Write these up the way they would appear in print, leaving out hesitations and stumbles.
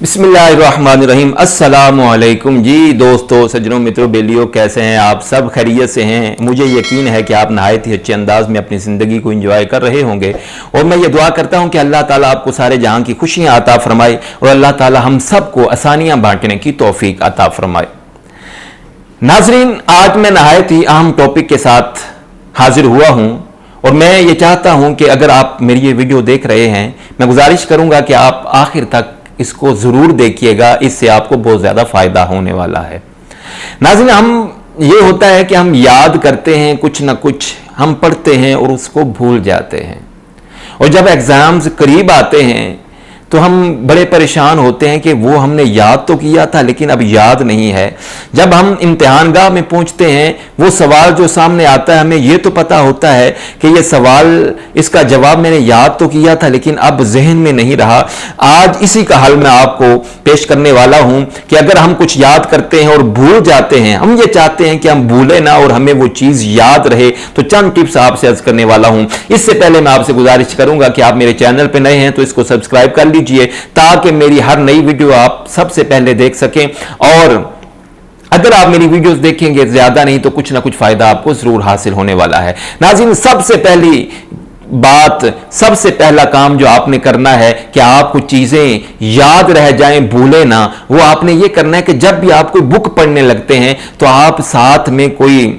بسم اللہ الرحمن الرحیم۔ السلام علیکم جی دوستو، سجنوں، متروں، بیلیوں، کیسے ہیں آپ؟ سب خیریت سے ہیں؟ مجھے یقین ہے کہ آپ نہایت ہی اچھے انداز میں اپنی زندگی کو انجوائے کر رہے ہوں گے، اور میں یہ دعا کرتا ہوں کہ اللہ تعالیٰ آپ کو سارے جہاں کی خوشیاں عطا فرمائے، اور اللہ تعالیٰ ہم سب کو آسانیاں بانٹنے کی توفیق عطا فرمائے۔ ناظرین، آج میں نہایت ہی اہم ٹاپک کے ساتھ حاضر ہوا ہوں، اور میں یہ چاہتا ہوں کہ اگر آپ میری یہ ویڈیو دیکھ رہے ہیں، میں گزارش کروں گا کہ آپ آخر تک اس کو ضرور دیکھیے گا، اس سے آپ کو بہت زیادہ فائدہ ہونے والا ہے۔ ناظرین، یہ ہوتا ہے کہ ہم یاد کرتے ہیں کچھ نہ کچھ، ہم پڑھتے ہیں اور اس کو بھول جاتے ہیں، اور جب ایگزامز قریب آتے ہیں تو ہم بڑے پریشان ہوتے ہیں کہ وہ ہم نے یاد تو کیا تھا لیکن اب یاد نہیں ہے۔ جب ہم امتحان گاہ میں پہنچتے ہیں، وہ سوال جو سامنے آتا ہے، ہمیں یہ تو پتا ہوتا ہے کہ یہ سوال، اس کا جواب میں نے یاد تو کیا تھا لیکن اب ذہن میں نہیں رہا۔ آج اسی کا حل میں آپ کو پیش کرنے والا ہوں کہ اگر ہم کچھ یاد کرتے ہیں اور بھول جاتے ہیں، ہم یہ چاہتے ہیں کہ ہم بھولیں نہ اور ہمیں وہ چیز یاد رہے، تو چند ٹپس آپ سے عرض کرنے والا ہوں۔ اس سے پہلے میں آپ سے گزارش کروں گا کہ آپ میرے چینل پہ نئے ہیں تو اس کو سبسکرائب کر لیجئے، تاکہ میری ہر نئی ویڈیو آپ سب سے پہلے دیکھ سکیں، اور اگر آپ میری ویڈیوز دیکھیں گے زیادہ نہیں تو کچھ نہ کچھ فائدہ آپ کو ضرور حاصل ہونے والا ہے۔ ناظرین، سب سے پہلی بات، سب سے پہلا کام جو آپ نے کرنا ہے کہ آپ کو چیزیں یاد رہ جائیں، بھولے نہ، وہ آپ نے یہ کرنا ہے کہ جب بھی آپ کوئی بک پڑھنے لگتے ہیں تو آپ ساتھ میں کوئی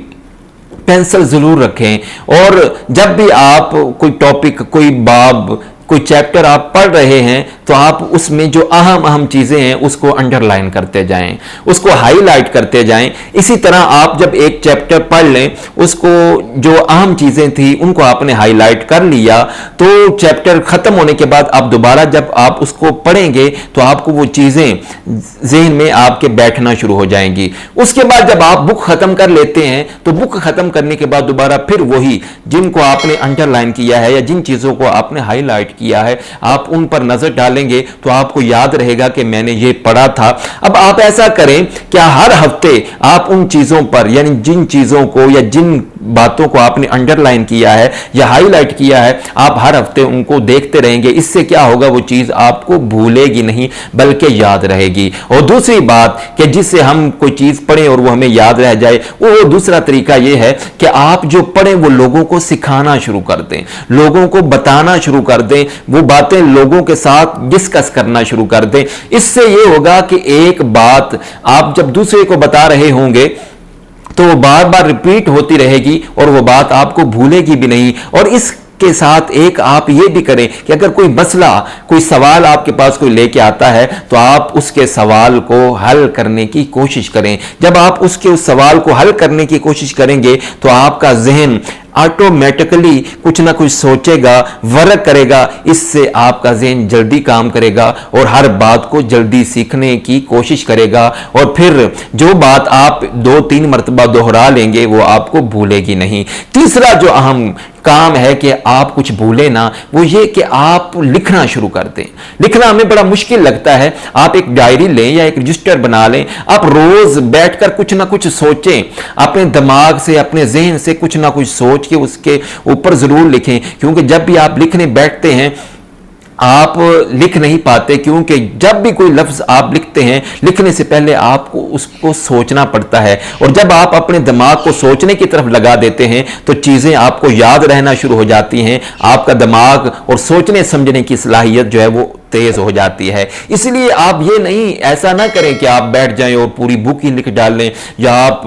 پینسل ضرور رکھیں، اور جب بھی آپ کوئی ٹاپک، کوئی باب، کوئی چیپٹر آپ پڑھ رہے ہیں تو آپ اس میں جو اہم چیزیں ہیں اس کو انڈر لائن کرتے جائیں، اس کو ہائی لائٹ کرتے جائیں۔ اسی طرح آپ جب ایک چیپٹر پڑھ لیں، اس کو جو اہم چیزیں تھیں ان کو آپ نے ہائی لائٹ کر لیا، تو چیپٹر ختم ہونے کے بعد آپ دوبارہ جب آپ اس کو پڑھیں گے تو آپ کو وہ چیزیں ذہن میں آپ کے بیٹھنا شروع ہو جائیں گی۔ اس کے بعد جب آپ بک ختم کر لیتے ہیں تو بک ختم کرنے کے بعد دوبارہ پھر وہی جن کو آپ نے انڈر لائن کیا ہے یا جن چیزوں کو آپ نے ہائی لائٹ کیا ہے، آپ ان پر نظر ڈالیں گے تو آپ کو یاد رہے گا کہ میں نے یہ پڑھا تھا۔ اب آپ ایسا کریں کہ ہر ہفتے آپ ان چیزوں پر، یعنی جن چیزوں کو یا جن باتوں کو آپ نے انڈر لائن کیا ہے یا ہائی لائٹ کیا ہے، آپ ہر ہفتے ان کو دیکھتے رہیں گے۔ اس سے کیا ہوگا، وہ چیز آپ کو بھولے گی نہیں بلکہ یاد رہے گی۔ اور دوسری بات کہ جس سے ہم کوئی چیز پڑھیں اور وہ ہمیں یاد رہ جائے، وہ دوسرا طریقہ یہ ہے کہ آپ جو پڑھیں وہ لوگوں کو سکھانا شروع کر دیں، لوگوں کو بتانا شروع کر دیں، وہ باتیں لوگوں کے ساتھ ڈسکس کرنا شروع کر دیں۔ اس سے یہ ہوگا کہ ایک بات آپ جب دوسرے کو بتا رہے ہوں گے تو وہ بار بار ریپیٹ ہوتی رہے گی اور وہ بات آپ کو بھولے گی بھی نہیں۔ اور اس کے ساتھ ایک آپ یہ بھی کریں کہ اگر کوئی مسئلہ، کوئی سوال آپ کے پاس کوئی لے کے آتا ہے تو آپ اس کے سوال کو حل کرنے کی کوشش کریں۔ جب آپ اس سوال کو حل کرنے کی کوشش کریں گے تو آپ کا ذہن آٹومیٹکلی کچھ نہ کچھ سوچے گا، ورک کرے گا۔ اس سے آپ کا ذہن جلدی کام کرے گا اور ہر بات کو جلدی سیکھنے کی کوشش کرے گا، اور پھر جو بات آپ 2-3 مرتبہ دہرا لیں گے وہ آپ کو بھولے گی نہیں۔ تیسرا جو اہم کام ہے کہ آپ کچھ بھولے نہ، وہ یہ کہ آپ لکھنا شروع کر دیں۔ لکھنا ہمیں بڑا مشکل لگتا ہے۔ آپ ایک ڈائری لیں یا ایک رجسٹر بنا لیں، آپ روز بیٹھ کر کچھ نہ کچھ سوچیں، اپنے دماغ سے، اپنے ذہن سے کچھ نہ کچھ سوچ کے اس کے اوپر ضرور لکھیں، کیونکہ جب بھی آپ لکھنے بیٹھتے ہیں آپ لکھ نہیں پاتے، کیونکہ جب بھی کوئی لفظ آپ لکھتے ہیں، لکھنے سے پہلے آپ کو اس کو سوچنا پڑتا ہے، اور جب آپ اپنے دماغ کو سوچنے کی طرف لگا دیتے ہیں تو چیزیں آپ کو یاد رہنا شروع ہو جاتی ہیں، آپ کا دماغ اور سوچنے سمجھنے کی صلاحیت جو ہے وہ تیز ہو جاتی ہے۔ اس لیے آپ یہ نہیں، ایسا نہ کریں کہ آپ بیٹھ جائیں اور پوری بک ہی لکھ ڈال لیں یا آپ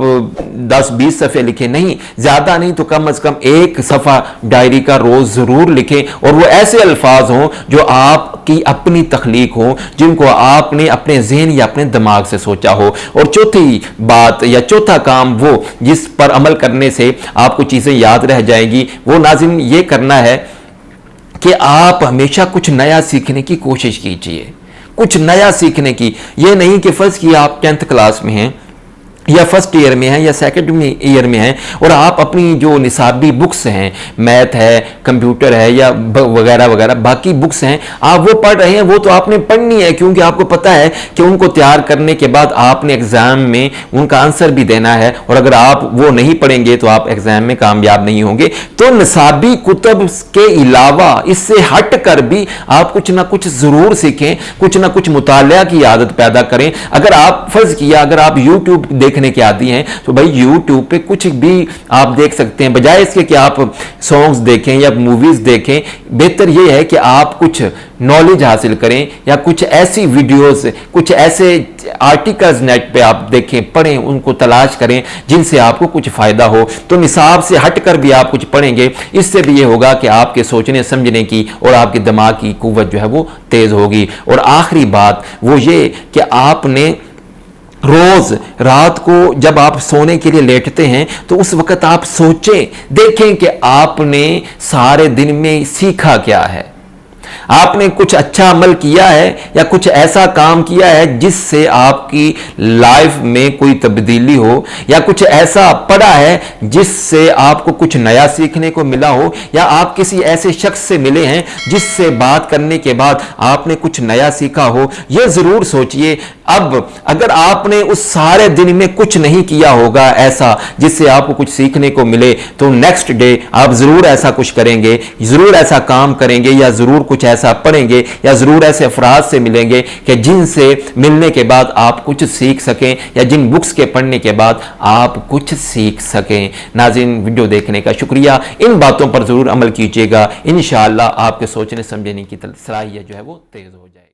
10-20 صفحے لکھیں، نہیں، زیادہ نہیں تو کم از کم 1 صفحہ ڈائری کا روز ضرور لکھیں، اور وہ ایسے الفاظ ہوں جو آپ کی اپنی تخلیق ہوں، جن کو آپ نے اپنے ذہن یا اپنے دماغ سے سوچا ہو۔ اور چوتھی بات یا چوتھا کام، وہ جس پر عمل کرنے سے آپ کو چیزیں یاد رہ جائیں گی، وہ ناظرین یہ کرنا ہے کہ آپ ہمیشہ کچھ نیا سیکھنے کی کوشش کیجئے، کچھ نیا سیکھنے کی۔ یہ نہیں کہ فرض کیا آپ 10th کلاس میں ہیں یا فرسٹ ایئر میں ہیں یا سیکنڈ ایئر میں ہیں اور آپ اپنی جو نصابی بکس ہیں، میتھ ہے، کمپیوٹر ہے یا وغیرہ وغیرہ باقی بکس ہیں، آپ وہ پڑھ رہے ہیں، وہ تو آپ نے پڑھنی ہے کیونکہ آپ کو پتہ ہے کہ ان کو تیار کرنے کے بعد آپ نے ایگزام میں ان کا آنسر بھی دینا ہے، اور اگر آپ وہ نہیں پڑھیں گے تو آپ ایگزام میں کامیاب نہیں ہوں گے۔ تو نصابی کتب کے علاوہ اس سے ہٹ کر بھی آپ کچھ نہ کچھ ضرور سیکھیں، کچھ نہ کچھ مطالعہ کی عادت پیدا کریں۔ اگر آپ فرض کیا اگر آپ یوٹیوب دیکھنے کے عادی ہیں تو بھائی یوٹیوب پہ کچھ بھی آپ دیکھ سکتے ہیں، بجائے اس کے کہ آپ سانگز دیکھیں یا موویز دیکھیں، بہتر یہ ہے کہ آپ کچھ نالج حاصل کریں یا کچھ ایسی ویڈیوز، کچھ ایسے آرٹیکلز نیٹ پہ آپ دیکھیں، پڑھیں، ان کو تلاش کریں جن سے آپ کو کچھ فائدہ ہو۔ تو نصاب سے ہٹ کر بھی آپ کچھ پڑھیں گے، اس سے بھی یہ ہوگا کہ آپ کے سوچنے سمجھنے کی اور آپ کے دماغ کی قوت جو ہے وہ تیز ہوگی۔ اور آخری بات وہ یہ کہ آپ نے روز رات کو جب آپ سونے کے لیے لیٹتے ہیں تو اس وقت آپ سوچیں، دیکھیں کہ آپ نے سارے دن میں سیکھا کیا ہے، آپ نے کچھ اچھا عمل کیا ہے یا کچھ ایسا کام کیا ہے جس سے آپ کی لائف میں کوئی تبدیلی ہو، یا کچھ ایسا پڑھا ہے جس سے آپ کو کچھ نیا سیکھنے کو ملا ہو، یا آپ کسی ایسے شخص سے ملے ہیں جس سے بات کرنے کے بعد آپ نے کچھ نیا سیکھا ہو۔ یہ ضرور سوچئے۔ اب اگر آپ نے اس سارے دن میں کچھ نہیں کیا ہوگا ایسا جس سے آپ کو کچھ سیکھنے کو ملے، تو نیکسٹ ڈے آپ ضرور ایسا کچھ کریں گے، ضرور ایسا کام کریں گے، یا ضرور کچھ ایسا پڑھیں گے، یا ضرور ایسے افراد سے ملیں گے کہ جن سے ملنے کے بعد آپ کچھ سیکھ سکیں، یا جن بکس کے پڑھنے کے بعد آپ کچھ سیکھ سکیں۔ ناظرین، ویڈیو دیکھنے کا شکریہ، ان باتوں پر ضرور عمل کیجیے گا، انشاءاللہ آپ کے سوچنے سمجھنے کی صلاحیت جو ہے وہ تیز ہو جائے گی۔